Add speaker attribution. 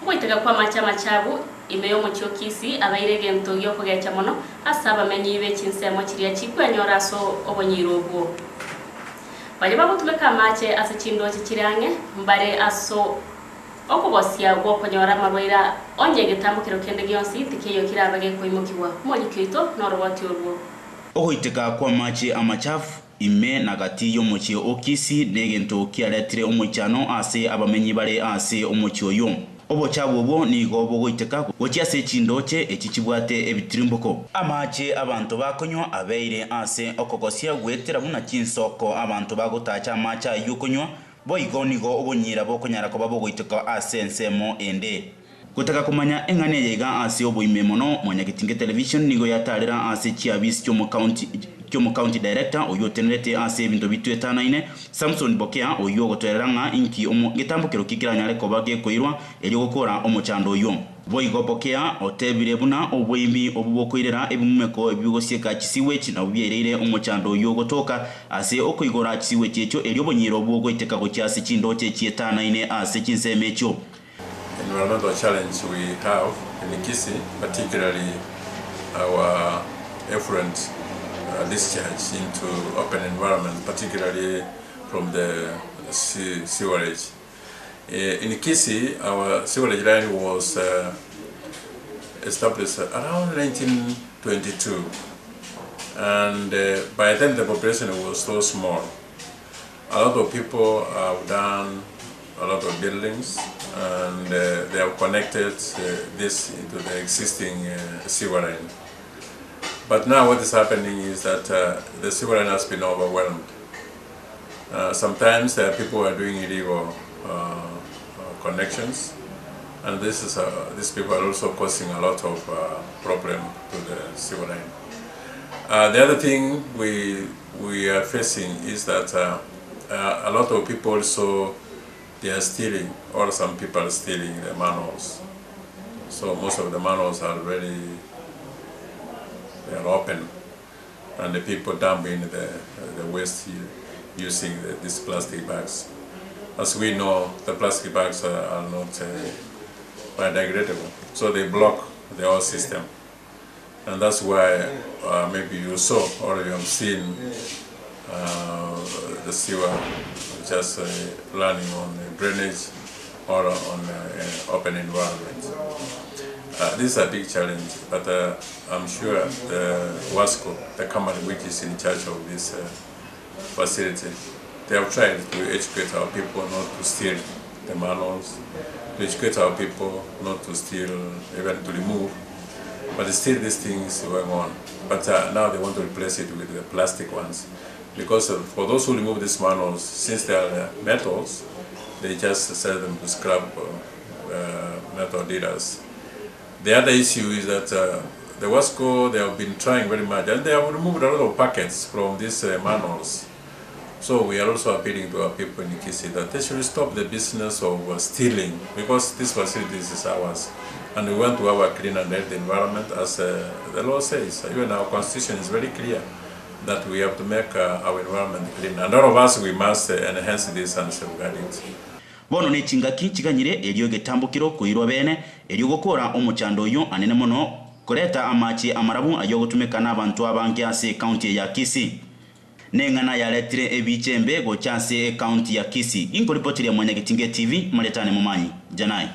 Speaker 1: Ogoateka kwa amachafu ime yomochi kisii abaire gento yokogecha mono asa abamenyi bechinsemo chiria chikwenyora aso obonyirogo. Bali bagutumeka amache asa chindo chichirange mbare aso okogosia gokonyora amarwaire onye getambukiro kende gionsi tikeyo kirabage koimokiwa molikito noroboti orwo.
Speaker 2: Ogoateka kwa amachafu ime nagati yomochi kisii negento kiaretire omochano ase abamenyi bare ase omochi oyo. Obochafu obo nigo ogoateka gochia se chindoche echichibwate ebitirimboko. Amache abantu bakonywa abeire ase okogosia gwetera buna chinsoko abantu bagotacha amache ayio konywa boigo nigo obonyira bokonyara koba ogoateka ase ensemo ende. Gotaka kumanya engane yega ase oboime mono Mwanyagitinge television nigo yatarira ase chiabisi kyomo county director oyo tenerete ase ebinto bitu etanaine Samson Bokea oyo gotweranga inki getambukiro kikiranyare koba gekoirwa erio gokora omochando oyo. Boigo Bokea otebire buna obwimbi obubokoirera ebimumeko ebigosieka kisiwechi na ubyereire omochando oyo gotoka ase okoigora kisiwechi echo erio bonyiro ogoateka gochia ase chindoche chietanaine ase chinsemecho.
Speaker 3: Environmental challenge we have in Kisii, particularly our effluent discharge into open environment, particularly from the sewerage. In Kisii, our sewerage line was established around 1922, and by then the population was so small. A lot of people have done a lot of buildings, and they have connected this into the existing sewer line. But now what is happening is that the sewer line has been overwhelmed. Sometimes people are doing illegal connections, and these people are also causing a lot of problem to the sewer line. The other thing we are facing is that a lot of people also they are stealing, or some people are stealing the manholes. So most of the manholes are they are open, and the people dump in the waste using these plastic bags. As we know, the plastic bags are not biodegradable, so they block the whole system. And that's why maybe you saw or you have seen the sewer just running on drainage or on open environment. This is a big challenge, but I'm sure the WASCO, the company which is in charge of this facility, they have tried to educate our people not to steal the manholes, to educate our people not to steal, even to remove, but still these things going on. But now they want to replace it with the plastic ones. Because for those who remove these manholes, since they are metals, they just sell them to scrap metal dealers. The other issue is that the WASCO, they have been trying very much, and they have removed a lot of packets from these manholes. So we are also appealing to our people in Kisii that they should stop the business of stealing, because this facility is ours. And we want to have a clean and healthy environment, as the law says. Even our constitution is very clear that we have to make our environment clean, and all of us we must enhance this and safeguard it.
Speaker 2: Bono ne chingaki chiganyire erio getambukiro kuirwa bene erio gokora omochando oyo anene mono koreta amache amarabu ayo gotumeka n'abantu abange ase Ekaunti ya Kisii. Nengana yaletire ebichembe gochase Ekaunti ya Kisii. Inko ripoti ya Mwanyagitinge TV maletane mumanyi janai.